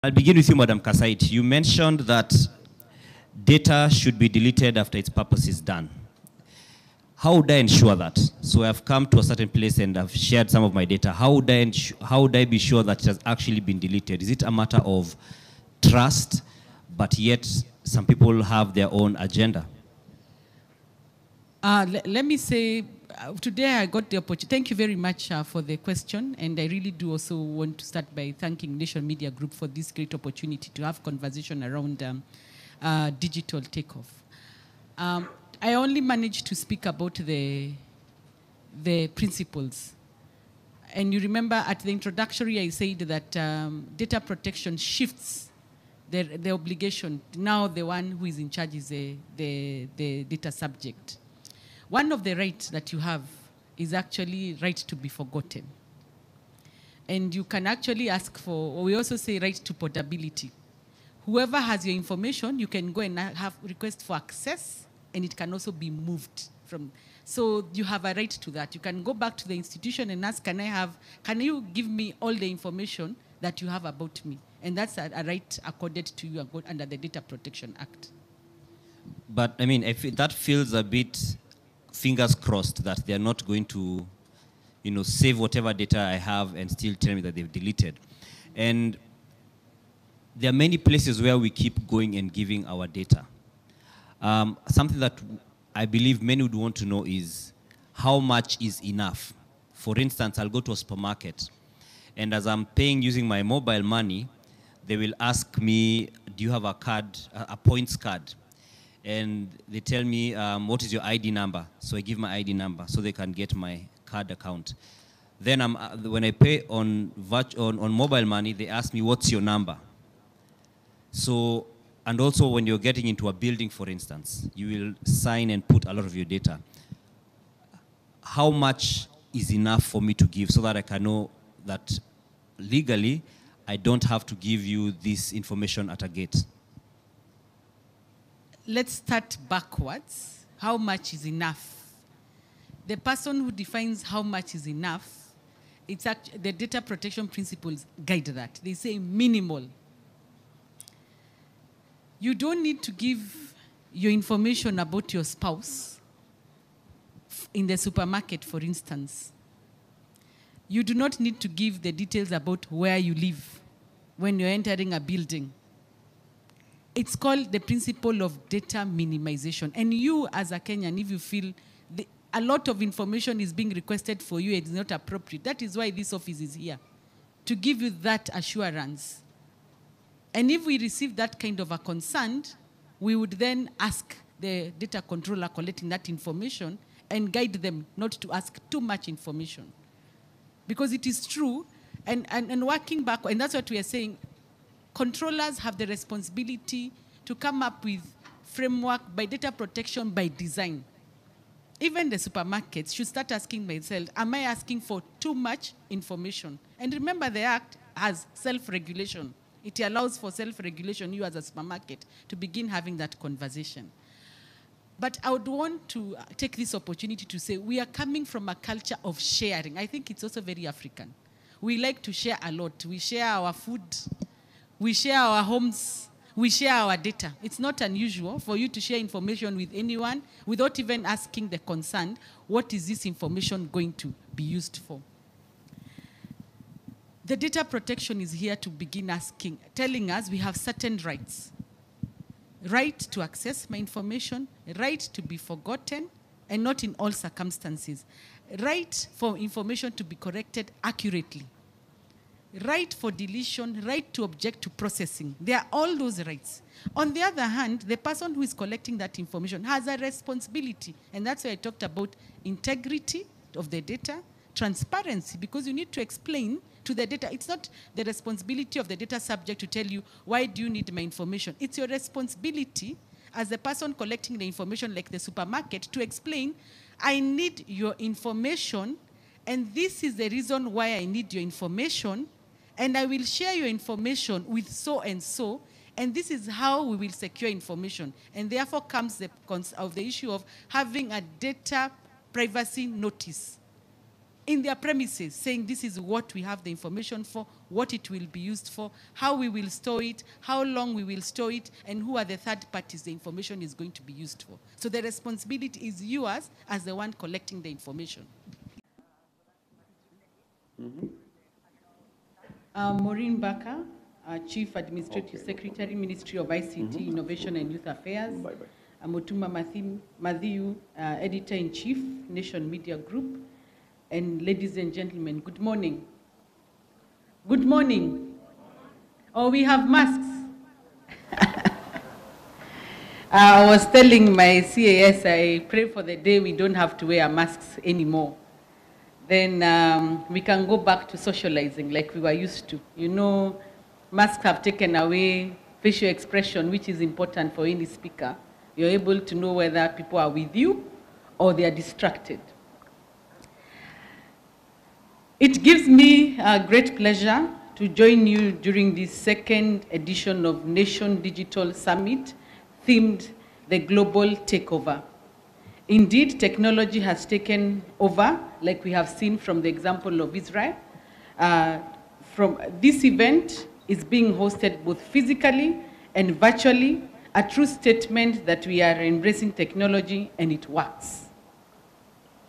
I'll begin with you, Madam Kassait. You mentioned that data should be deleted after its purpose is done. How would I ensure that? So I've come to a certain place and I've shared some of my data. How would I be sure that it has actually been deleted? Is it a matter of trust, but yet some people have their own agenda? Let me say, today I got the opportunity. Thank you very much for the question, and I really do also want to start by thanking Nation Media Group for this great opportunity to have conversation around digital takeoff. I only managed to speak about the principles. And you remember at the introductory I said that data protection shifts the obligation. Now the one who is in charge is the data subject. One of the rights that you have is actually right to be forgotten. And you can actually ask for, or we also say right to portability. Whoever has your information, you can go and have request for access, and it can also be moved from. So you have a right to that. You can go back to the institution and ask, can you give me all the information that you have about me? And that's a right accorded to you under the Data Protection Act. But I mean, if that feels a bit fingers crossed that they're not going to, save whatever data I have and still tell me that they've deleted. And there are many places where we keep going and giving our data. Something that I believe many would want to know is how much is enough. For instance, I'll go to a supermarket, and as I'm paying using my mobile money, they will ask me, do you have a card, a points card? And they tell me, what is your ID number? So I give my ID number so they can get my card account. Then when I pay on mobile money, they ask me, what's your number? So, and also when you're getting into a building, for instance, you will sign and put a lot of your data. How much is enough for me to give so that I can know that legally I don't have to give you this information at a gate? Let's start backwards. How much is enough? The person who defines how much is enough, it's actually the data protection principles guide that. They say minimal. You don't need to give your information about your spouse in the supermarket, for instance. You do not need to give the details about where you live when you're entering a building. It's called the principle of data minimization. And you, as a Kenyan, if you feel a lot of information is being requested for you and it's not appropriate, that is why this office is here, to give you that assurance. And if we receive that kind of a concern, we would then ask the data controller collecting that information and guide them not to ask too much information. Because it is true, and working back, and that's what we are saying, controllers have the responsibility to come up with framework by data protection by design. Even the supermarkets should start asking themselves, am I asking for too much information? And remember, the Act has self-regulation. It allows for self-regulation, you as a supermarket, to begin having that conversation. But I would want to take this opportunity to say we are coming from a culture of sharing. I think it's also very African. We like to share a lot. We share our food. We share our homes. We share our data. It's not unusual for you to share information with anyone without even asking the concerned, what is this information going to be used for? The data protection is here to begin telling us we have certain rights. Right to access my information, right to be forgotten, and not in all circumstances. Right for information to be corrected accurately. Right for deletion, right to object to processing. There are all those rights. On the other hand, the person who is collecting that information has a responsibility. And that's why I talked about integrity of the data, transparency, because you need to explain to the data. It's not the responsibility of the data subject to tell you, why do you need my information? It's your responsibility as the person collecting the information, like the supermarket, to explain, I need your information, and this is the reason why I need your information, and I will share your information with so and so, and this is how we will secure information. And therefore comes the issue of having a data privacy notice. in their premises, saying this is what we have the information for, what it will be used for, how we will store it, how long we will store it, and who are the third parties the information is going to be used for. So the responsibility is yours as the one collecting the information. Maureen Baker, Chief Administrative Secretary, Ministry of ICT, Innovation and Youth Affairs. Mutuma Mathieu, Editor-in-Chief, Nation Media Group. And ladies and gentlemen, good morning. Good morning. Oh, we have masks. I was telling my CAS, I pray for the day we don't have to wear masks anymore. Then we can go back to socializing like we were used to. You know, masks have taken away facial expression, which is important for any speaker. You're able to know whether people are with you or they are distracted. It gives me a great pleasure to join you during this second edition of Nation Digital Summit, themed The Global Takeover. Indeed, technology has taken over, like we have seen from the example of Israel. This event is being hosted both physically and virtually, a true statement that we are embracing technology and it works.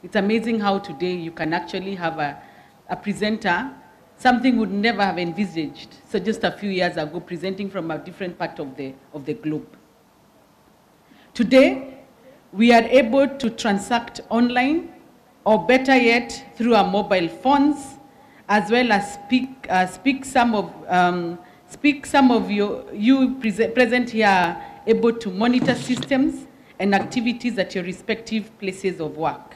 It's amazing how today you can actually have a presenter, something would never have envisaged. So just a few years ago, presenting from a different part of the globe. Today, we are able to transact online, or better yet, through our mobile phones, as well as speak some of you present here are able to monitor systems and activities at your respective places of work.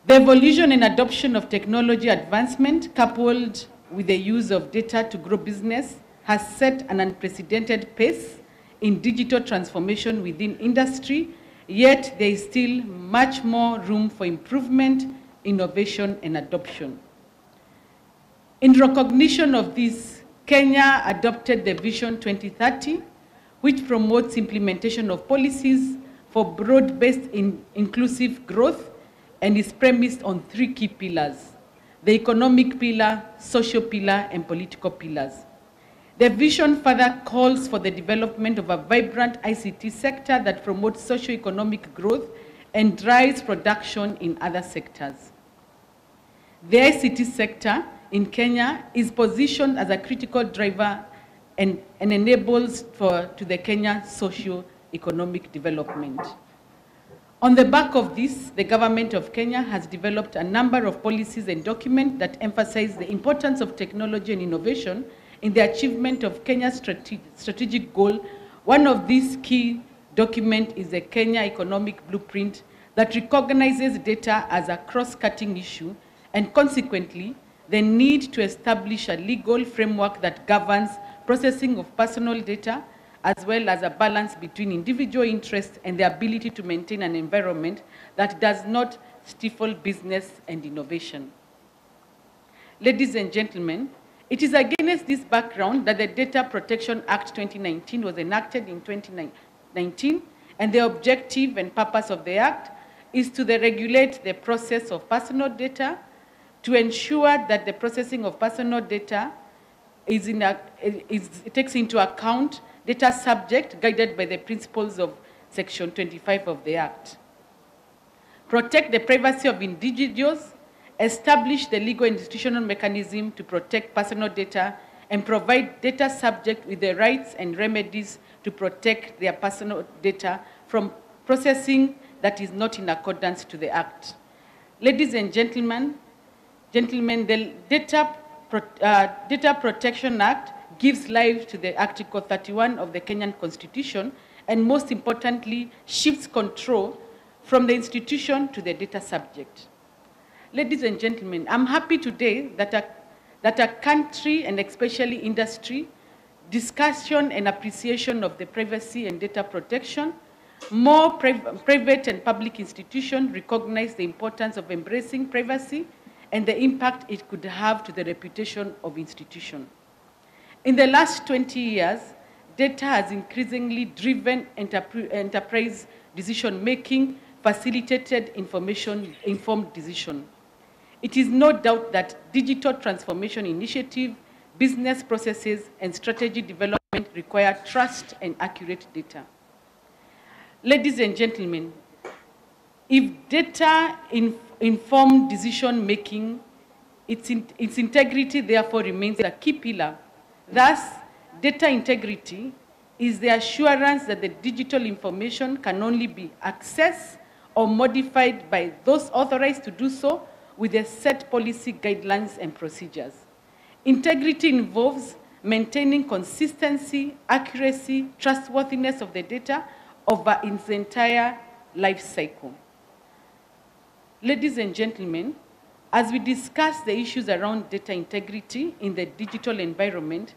The evolution and adoption of technology advancement, coupled with the use of data to grow business, has set an unprecedented pace in digital transformation within industry, yet there is still much more room for improvement, innovation, and adoption. In recognition of this, Kenya adopted the Vision 2030, which promotes implementation of policies for broad-based inclusive growth and is premised on three key pillars: the economic pillar, social pillar, and political pillars. The vision further calls for the development of a vibrant ICT sector that promotes socio-economic growth and drives production in other sectors. The ICT sector in Kenya is positioned as a critical driver and enables to the Kenya socio-economic development. On the back of this, the government of Kenya has developed a number of policies and documents that emphasize the importance of technology and innovation in the achievement of Kenya's strategic goal. One of these key documents is the Kenya Economic Blueprint that recognizes data as a cross-cutting issue and consequently the need to establish a legal framework that governs processing of personal data, as well as a balance between individual interests and the ability to maintain an environment that does not stifle business and innovation. Ladies and gentlemen, it is against this background that the Data Protection Act 2019 was enacted in 2019, and the objective and purpose of the Act is to regulate the process of personal data, to ensure that the processing of personal data takes into account data subject guided by the principles of Section 25 of the Act. Protect the privacy of individuals, establish the legal and institutional mechanism to protect personal data, and provide data subject with the rights and remedies to protect their personal data from processing that is not in accordance to the Act. Ladies and gentlemen, the Data Protection Act gives life to the Article 31 of the Kenyan Constitution, and most importantly, shifts control from the institution to the data subject. Ladies and gentlemen, I'm happy today that a country, and especially industry, discussion and appreciation of the privacy and data protection, more private and public institutions recognize the importance of embracing privacy and the impact it could have to the reputation of institutions. In the last 20 years, data has increasingly driven enterprise decision-making, facilitated information-informed decision. It is no doubt that digital transformation initiative, business processes, and strategy development require trust and accurate data. Ladies and gentlemen, if data informed decision making, its integrity therefore remains a key pillar. Thus, data integrity is the assurance that the digital information can only be accessed or modified by those authorized to do so with a set policy guidelines and procedures. Integrity involves maintaining consistency, accuracy, trustworthiness of the data over its entire life cycle. Ladies and gentlemen, as we discuss the issues around data integrity in the digital environment,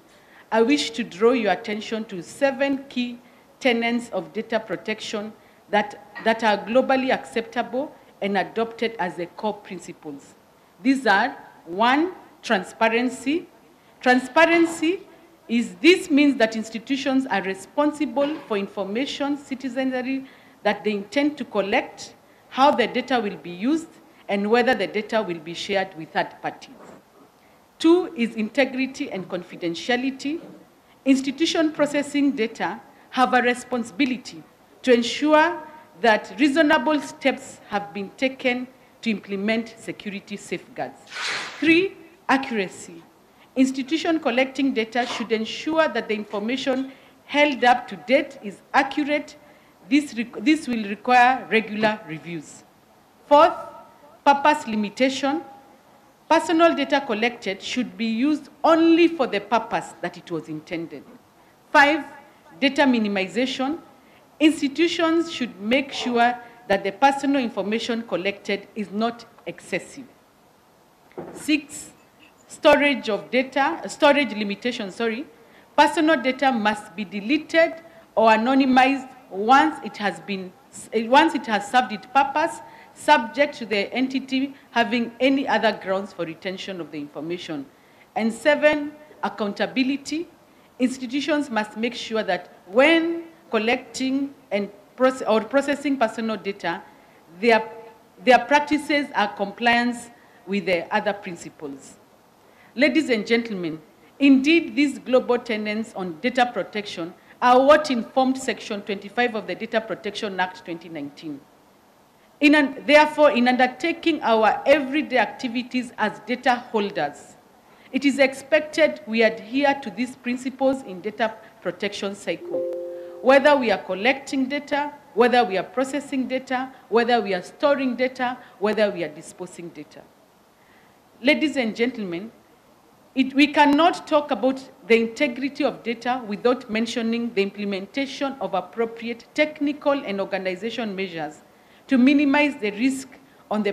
I wish to draw your attention to 7 key tenets of data protection that are globally acceptable and adopted as the core principles. These are: 1, transparency. This means that institutions are responsible for information citizenry that they intend to collect, how the data will be used, and whether the data will be shared with third parties. 2 is integrity and confidentiality. Institution processing data have a responsibility to ensure that reasonable steps have been taken to implement security safeguards. 3, accuracy. Institution collecting data should ensure that the information held up to date is accurate. This will require regular reviews. 4th, purpose limitation. Personal data collected should be used only for the purpose that it was intended. 5, data minimization. Institutions should make sure that the personal information collected is not excessive. 6, storage limitation. Personal data must be deleted or anonymized once it has served its purpose, subject to the entity having any other grounds for retention of the information. And 7, accountability. Institutions must make sure that when collecting and processing personal data, their practices are compliant with the other principles. Ladies and gentlemen, indeed, these global tenets on data protection are what informed Section 25 of the Data Protection Act 2019. Therefore, in undertaking our everyday activities as data holders, it is expected we adhere to these principles in data protection cycle. Whether we are collecting data, whether we are processing data, whether we are storing data, whether we are disposing data. Ladies and gentlemen, we cannot talk about the integrity of data without mentioning the implementation of appropriate technical and organization measures to minimize the risk on the